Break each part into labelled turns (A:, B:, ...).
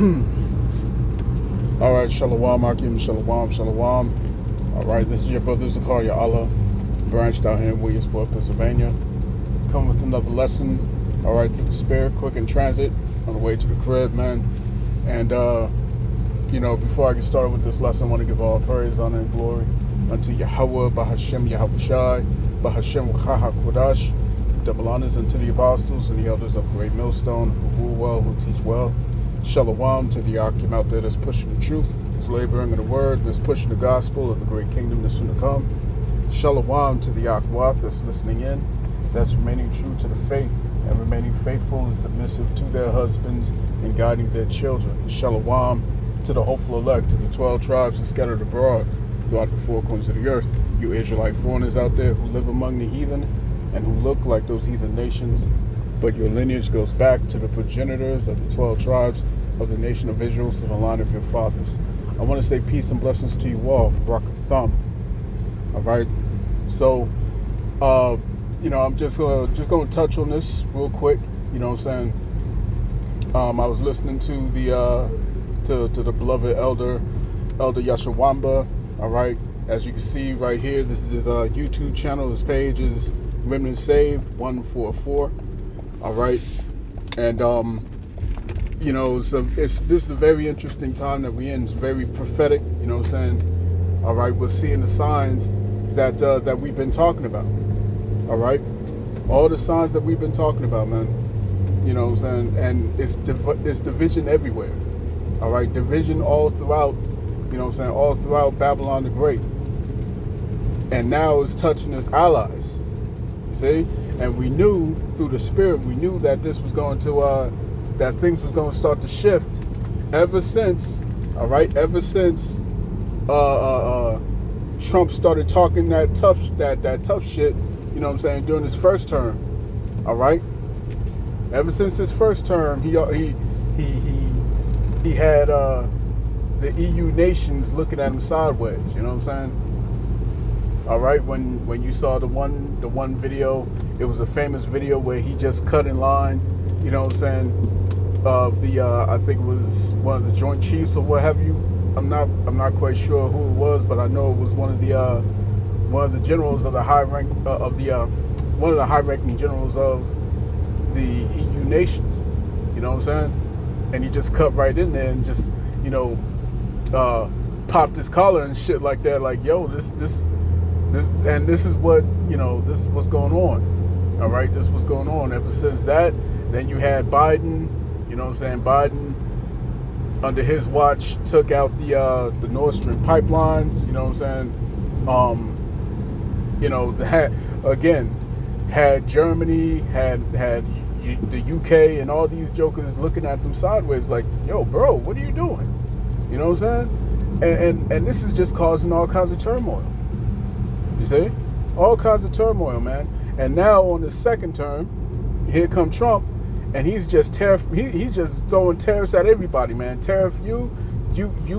A: All right, Shalom, Akim, Shalom, Shalom. All right, this is your brother Zakaria Allah, branched out here in Williamsport, Pennsylvania. Come with another lesson, all right, through the Spirit, quick in transit, on the way to the crib, man. And, before I get started with this lesson, I want to give all praise, honor, and glory unto Yahweh, Bahashem, Yahweh Shai, Bahashem, Chaha Kodash. Double honors unto the apostles and the elders of Great Millstone, who rule well, who teach well. Shalom to the Akim out there that's pushing the truth, that's laboring in the word, that's pushing the gospel of the great kingdom that's soon to come. Shalom to the Akwath that's listening in, that's remaining true to the faith and remaining faithful and submissive to their husbands and guiding their children. Shalom to the hopeful elect, to the 12 tribes that scattered abroad throughout the four corners of the earth. You Israelite foreigners out there who live among the heathen and who look like those heathen nations, but your lineage goes back to the progenitors of the 12 tribes of the nation of Israel, to the line of your fathers. I want to say peace and blessings to you all. Rock a thumb. All right. So, I'm just gonna touch on this real quick. You know what I'm saying? I was listening to the to the beloved Elder Yashawamba. All right. As you can see right here, this is his YouTube channel. His page is Remnant Saved 144. All right. And so this is a very interesting time that we're in. It's very prophetic, you know what I'm saying? All right, we're seeing the signs that we've been talking about. All right, all the signs that we've been talking about, man. You know what I'm saying? And it's division everywhere. All right, division all throughout, you know what I'm saying? All throughout Babylon the Great. And now it's touching its allies. You see? And we knew through the Spirit, we knew that this was going to that things was going to start to shift ever since, all right, ever since Trump started talking that tough shit, you know what I'm saying, during his first term, all right. Ever since his first term, he had the EU nations looking at him sideways, you know what I'm saying? All right, when you saw the one video, it was a famous video where he just cut in line, you know what I'm saying? I think it was one of the Joint Chiefs or what have you. I'm not quite sure who it was, but I know it was one of the generals of the high rank one of the high-ranking generals of the EU nations. You know what I'm saying? And he just cut right in there and just popped his collar and shit like that. Like, yo, this and this is what this is what's going on. All right, this was going on ever since that. Then you had Biden. You know what I'm saying? Biden, under his watch, took out the Nord Stream pipelines. You know what I'm saying? Had Germany, had the UK, and all these jokers looking at them sideways, like, yo, bro, what are you doing? You know what I'm saying? And this is just causing all kinds of turmoil. You see, all kinds of turmoil, man. And now on the second term, here come Trump. And he's just he's just throwing tariffs at everybody, man. Tariff you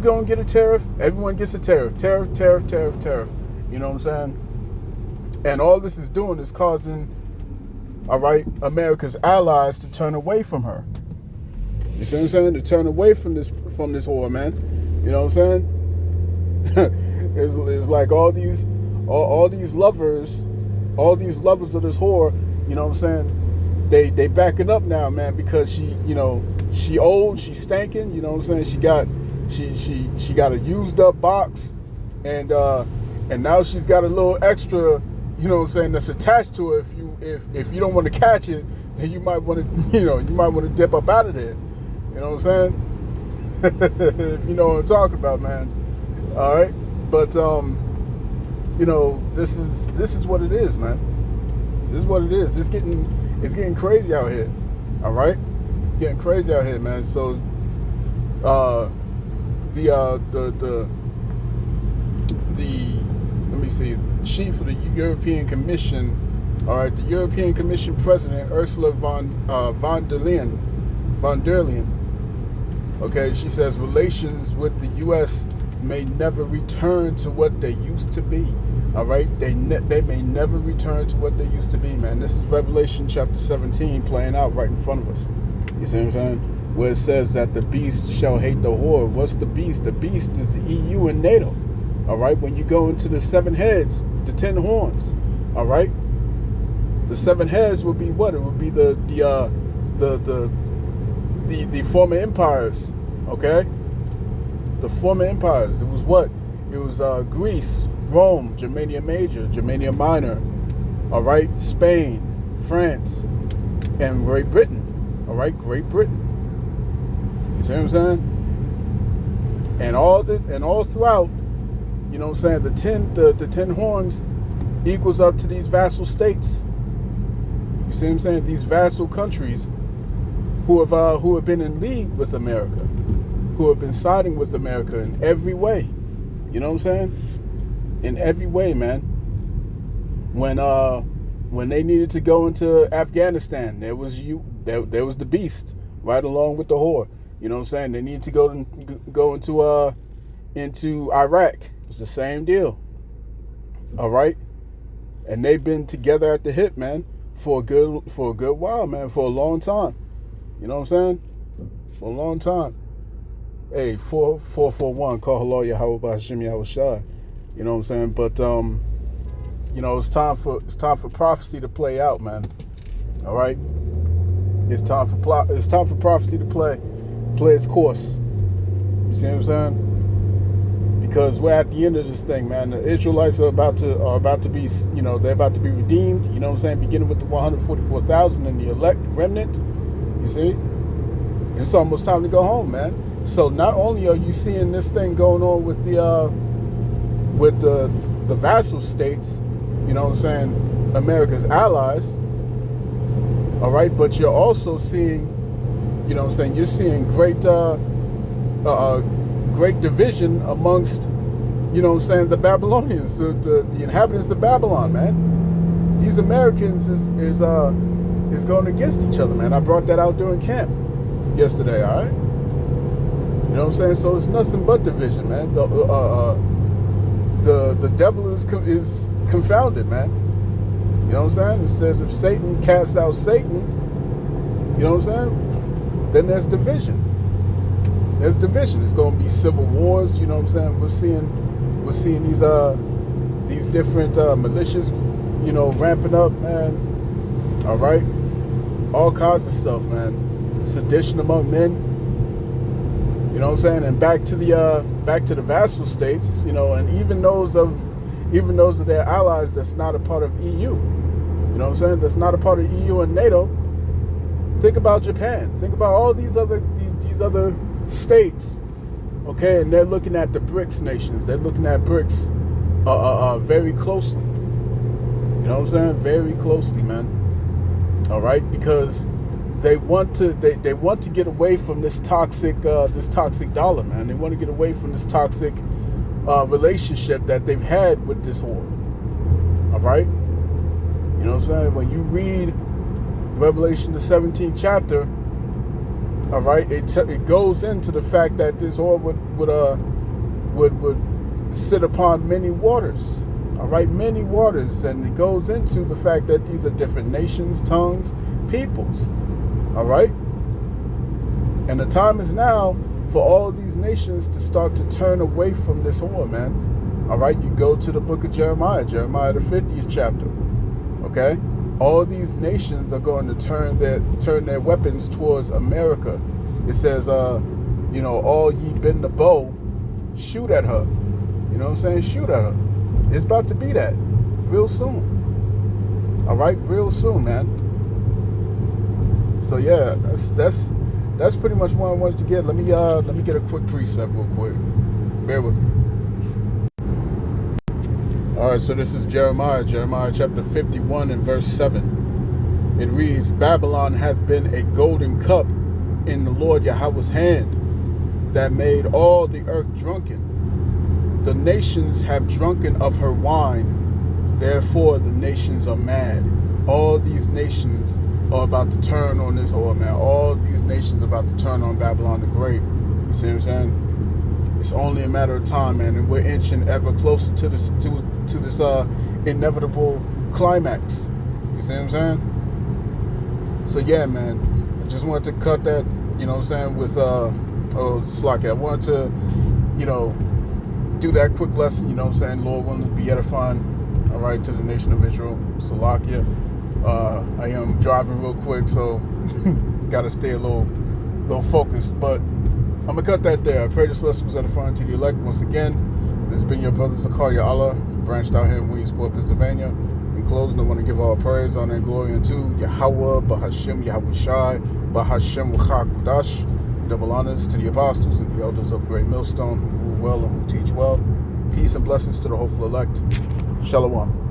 A: gonna get a tariff. Everyone gets a tariff. Tariff. You know what I'm saying? And all this is doing is causing, all right, America's allies to turn away from her. You see what I'm saying? To turn away from this whore, man. You know what I'm saying? it's like all these lovers of this whore. You know what I'm saying? They backing up now, man, because she old, she's stanking, you know what I'm saying? She got a used up box, and now she's got a little extra, you know what I'm saying, that's attached to her. If you don't want to catch it, then you might want to dip up out of there. You know what I'm saying? If you know what I'm talking about, man. All right, but this is what it is, man. This is what it is. It's getting crazy out here, all right? It's getting crazy out here, man. So, let me see, the chief of the European Commission, all right, the European Commission President Ursula von der Leyen, okay, she says relations with the U.S. may never return to what they used to be. All right, they may never return to what they used to be, man. This is Revelation chapter 17 playing out right in front of us. You see what I'm saying? where it says that the beast shall hate the whore. What's the beast? The beast is the EU and NATO. All right, when you go into the 7 heads, the 10 horns, all right, the 7 heads would be what? It would be the former empires, okay? The former empires. It was what? It was Greece, Rome, Germania Major, Germania Minor, all right, Spain, France, and Great Britain, all right, Great Britain. You see what I'm saying? And all this, and all throughout, you know what I'm saying, the 10 horns equals up to these vassal states. You see what I'm saying? These vassal countries who have been in league with America, who have been siding with America in every way. You know what I'm saying? In every way, man. When they needed to go into Afghanistan, there was the beast right along with the whore. You know what I'm saying? They needed to go into Iraq. It's the same deal. All right? And they've been together at the hip, man, for a good while, man, for a long time. You know what I'm saying? For a long time. Hey, 4441, call hello Yahweh Hashem Yahweh Shai. You know what I'm saying? But you know, it's time for prophecy to play out, man. All right? It's time for prophecy to play its course. You see what I'm saying? Because we're at the end of this thing, man. The Israelites are about to be, you know, they're about to be redeemed. You know what I'm saying? Beginning with the 144,000 and the elect remnant. You see? And it's almost time to go home, man. So not only are you seeing this thing going on with the vassal states, you know what I'm saying, America's allies, all right, but you're also seeing, you know what I'm saying, you're seeing great division amongst, you know what I'm saying, the Babylonians, the inhabitants of Babylon, man. These Americans is going against each other, man. I brought that out during camp yesterday, all right? You know what I'm saying? So it's nothing but division, man. The devil is confounded, man. You know what I'm saying? It says if Satan casts out Satan, you know what I'm saying? Then there's division. There's division. It's going to be civil wars. You know what I'm saying? We're seeing these different militias, you know, ramping up, man. All right, all kinds of stuff, man. Sedition among men. You know what I'm saying? And back to the vassal states, you know, and even those of their allies that's not a part of EU. You know what I'm saying? That's not a part of EU and NATO. Think about Japan. Think about all these other states. Okay, and they're looking at the BRICS nations. They're looking at BRICS very closely. You know what I'm saying? Very closely, man. All right, because they want to get away from this toxic dollar, man. They want to get away from this toxic relationship that they've had with this whore. All right, you know what I'm saying? When you read Revelation the 17th chapter, all right, it goes into the fact that this whore would sit upon many waters. All right, many waters, and it goes into the fact that these are different nations, tongues, peoples. All right, and the time is now for all these nations to start to turn away from this whore, man. All right, you go to the book of Jeremiah the 50th chapter. Okay, all these nations are going to turn their weapons towards America. It says, you know, all ye bend the bow, shoot at her. You know what I'm saying? Shoot at her. It's about to be that real soon. All right, real soon, man. So yeah, that's pretty much what I wanted to get. Let me get a quick precept real quick. Bear with me. All right, so this is Jeremiah chapter 51 and verse 7. It reads, Babylon hath been a golden cup in the Lord Yahweh's hand, that made all the earth drunken. The nations have drunken of her wine, therefore the nations are mad. All these nations are about to turn on this whore, man. All these nations are about to turn on Babylon the Great. You see what I'm saying? It's only a matter of time, man, and we're inching ever closer to this inevitable climax. You see what I'm saying? So yeah, man, I just wanted to cut that you know what I'm saying, with Slack. I wanted to, do that quick lesson, you know what I'm saying, Lord willing, be edifying, all right, to the nation of Israel, Salakia. I am driving real quick, so got to stay a little focused, but I'm going to cut that there. I pray this lesson was edifying to the elect. Once again, this has been your brother Zakaria Allah, branched out here in Williamsport, Pennsylvania. In closing, I want to give all praise, honor, and glory unto Yahweh, Bahashem, Yahweh Shai, Bahashem, Wachakudash. Double honors to the apostles and the elders of Great Millstone who rule well and who teach well. Peace and blessings to the hopeful elect. Shalom.